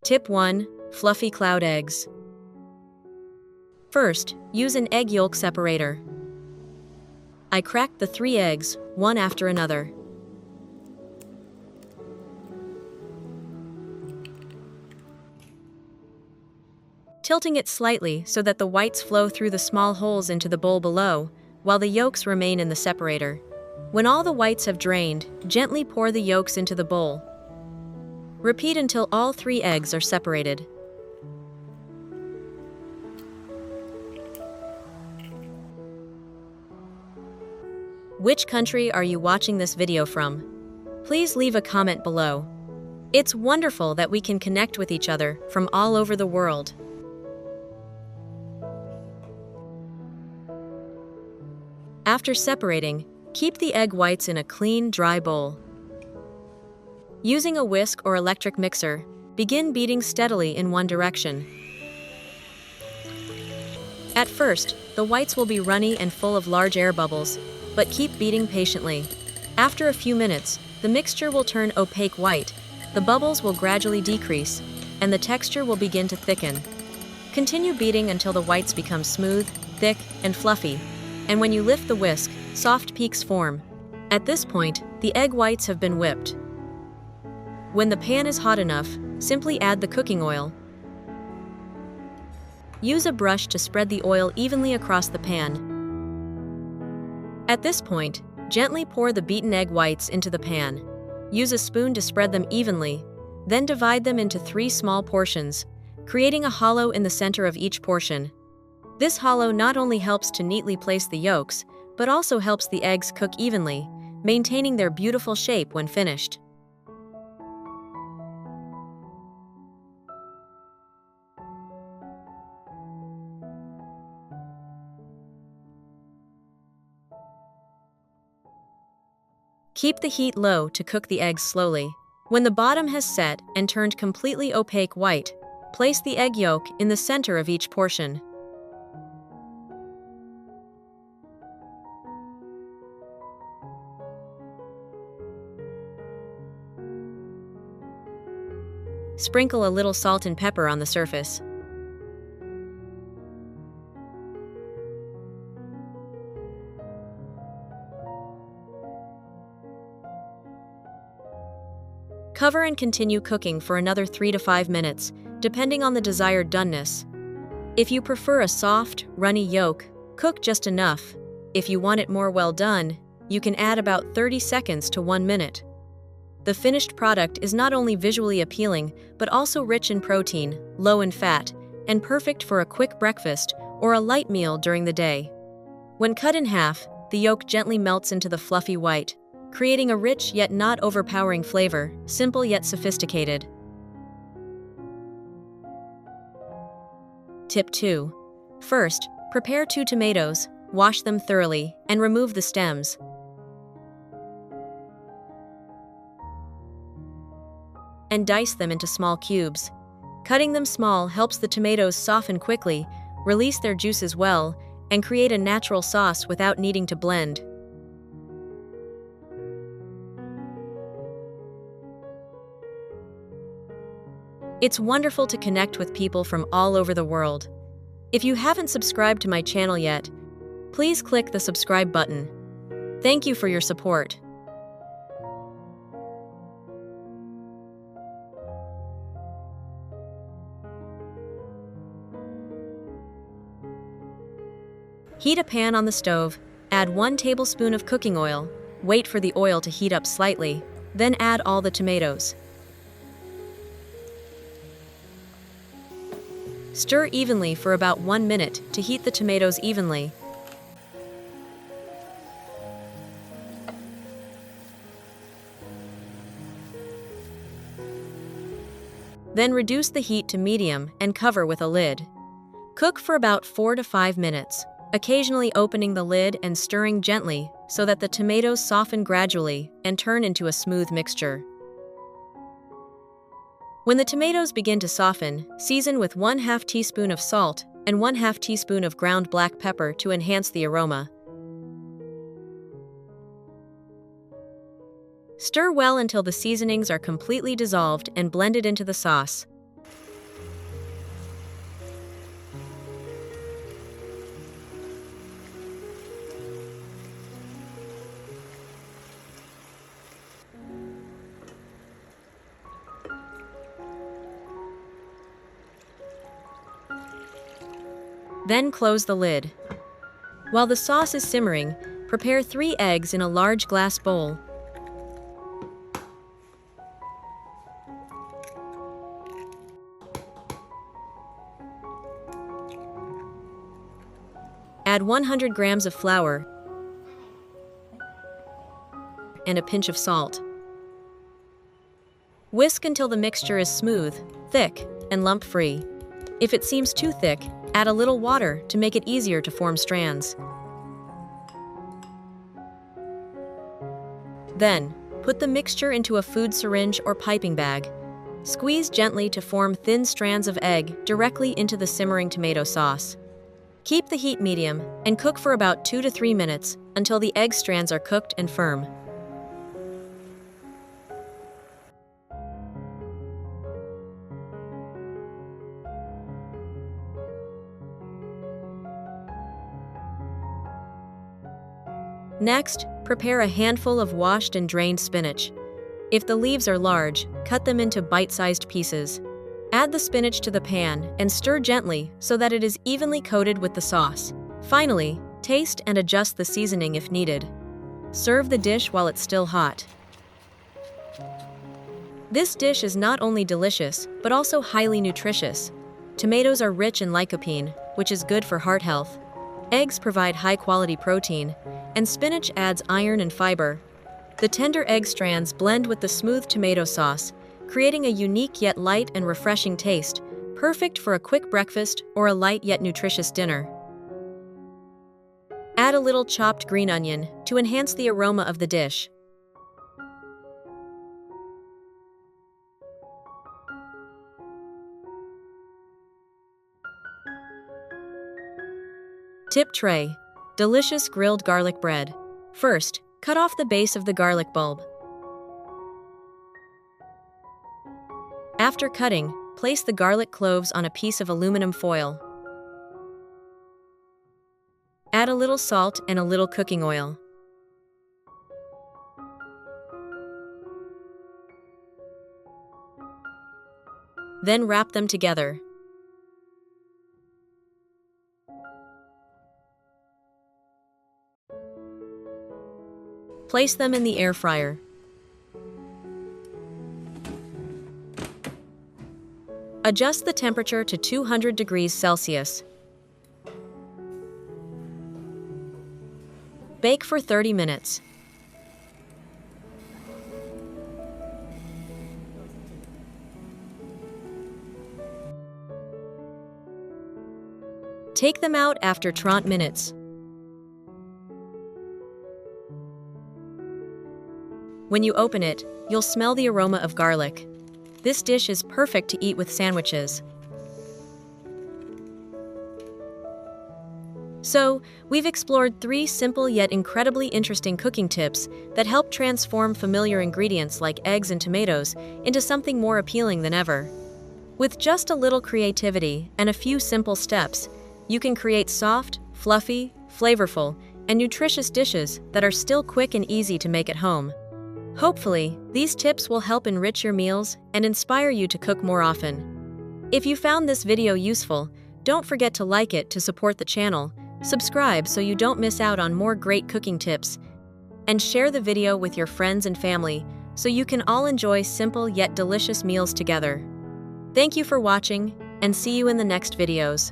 Tip 1. Fluffy cloud eggs. First, use an egg yolk separator. I cracked the 3 eggs, one after another. Tilting it slightly so that the whites flow through the small holes into the bowl below, while the yolks remain in the separator. When all the whites have drained, gently pour the yolks into the bowl. Repeat until all 3 eggs are separated. Which country are you watching this video from? Please leave a comment below. It's wonderful that we can connect with each other from all over the world. After separating, keep the egg whites in a clean, dry bowl. Using a whisk or electric mixer, begin beating steadily in one direction. At first, the whites will be runny and full of large air bubbles, but keep beating patiently. After a few minutes, the mixture will turn opaque white, the bubbles will gradually decrease, and the texture will begin to thicken. Continue beating until the whites become smooth, thick, and fluffy, and when you lift the whisk, soft peaks form. At this point, the egg whites have been whipped. When the pan is hot enough, simply add the cooking oil. Use a brush to spread the oil evenly across the pan. At this point, gently pour the beaten egg whites into the pan. Use a spoon to spread them evenly, then divide them into 3 small portions, creating a hollow in the center of each portion. This hollow not only helps to neatly place the yolks, but also helps the eggs cook evenly, maintaining their beautiful shape when finished. Keep the heat low to cook the eggs slowly. When the bottom has set and turned completely opaque white, place the egg yolk in the center of each portion. Sprinkle a little salt and pepper on the surface. Cover and continue cooking for another 3 to 5 minutes, depending on the desired doneness. If you prefer a soft, runny yolk, cook just enough. If you want it more well done, you can add about 30 seconds to 1 minute. The finished product is not only visually appealing, but also rich in protein, low in fat, and perfect for a quick breakfast or a light meal during the day. When cut in half, the yolk gently melts into the fluffy white, creating a rich yet not overpowering flavor, simple yet sophisticated. Tip 2. First, prepare 2 tomatoes, wash them thoroughly, and remove the stems. And dice them into small cubes. Cutting them small helps the tomatoes soften quickly, release their juices well, and create a natural sauce without needing to blend. It's wonderful to connect with people from all over the world. If you haven't subscribed to my channel yet, please click the subscribe button. Thank you for your support. Heat a pan on the stove, add 1 tablespoon of cooking oil, wait for the oil to heat up slightly, then add all the tomatoes. Stir evenly for about 1 minute to heat the tomatoes evenly. Then reduce the heat to medium and cover with a lid. Cook for about 4 to 5 minutes, occasionally opening the lid and stirring gently so that the tomatoes soften gradually and turn into a smooth mixture. When the tomatoes begin to soften, season with 1/2 teaspoon of salt and 1/2 teaspoon of ground black pepper to enhance the aroma. Stir well until the seasonings are completely dissolved and blended into the sauce. Then close the lid. While the sauce is simmering, prepare 3 eggs in a large glass bowl. Add 100 grams of flour and a pinch of salt. Whisk until the mixture is smooth, thick, and lump-free. If it seems too thick, add a little water to make it easier to form strands. Then, put the mixture into a food syringe or piping bag. Squeeze gently to form thin strands of egg directly into the simmering tomato sauce. Keep the heat medium and cook for about 2 to 3 minutes until the egg strands are cooked and firm. Next, prepare a handful of washed and drained spinach. If the leaves are large, cut them into bite-sized pieces. Add the spinach to the pan and stir gently so that it is evenly coated with the sauce. Finally, taste and adjust the seasoning if needed. Serve the dish while it's still hot. This dish is not only delicious, but also highly nutritious. Tomatoes are rich in lycopene, which is good for heart health. Eggs provide high-quality protein, and spinach adds iron and fiber. The tender egg strands blend with the smooth tomato sauce, creating a unique yet light and refreshing taste, perfect for a quick breakfast or a light yet nutritious dinner. Add a little chopped green onion to enhance the aroma of the dish. Tip tray: delicious grilled garlic bread. First, cut off the base of the garlic bulb. After cutting, place the garlic cloves on a piece of aluminum foil. Add a little salt and a little cooking oil. Then wrap them together. Place them in the air fryer. Adjust the temperature to 200 degrees Celsius. Bake for 30 minutes. Take them out after 30 minutes. When you open it, you'll smell the aroma of garlic. This dish is perfect to eat with sandwiches. So, we've explored 3 simple yet incredibly interesting cooking tips that help transform familiar ingredients like eggs and tomatoes into something more appealing than ever. With just a little creativity and a few simple steps, you can create soft, fluffy, flavorful, and nutritious dishes that are still quick and easy to make at home. Hopefully, these tips will help enrich your meals and inspire you to cook more often. If you found this video useful, don't forget to like it to support the channel, subscribe so you don't miss out on more great cooking tips, and share the video with your friends and family so you can all enjoy simple yet delicious meals together. Thank you for watching, and see you in the next videos.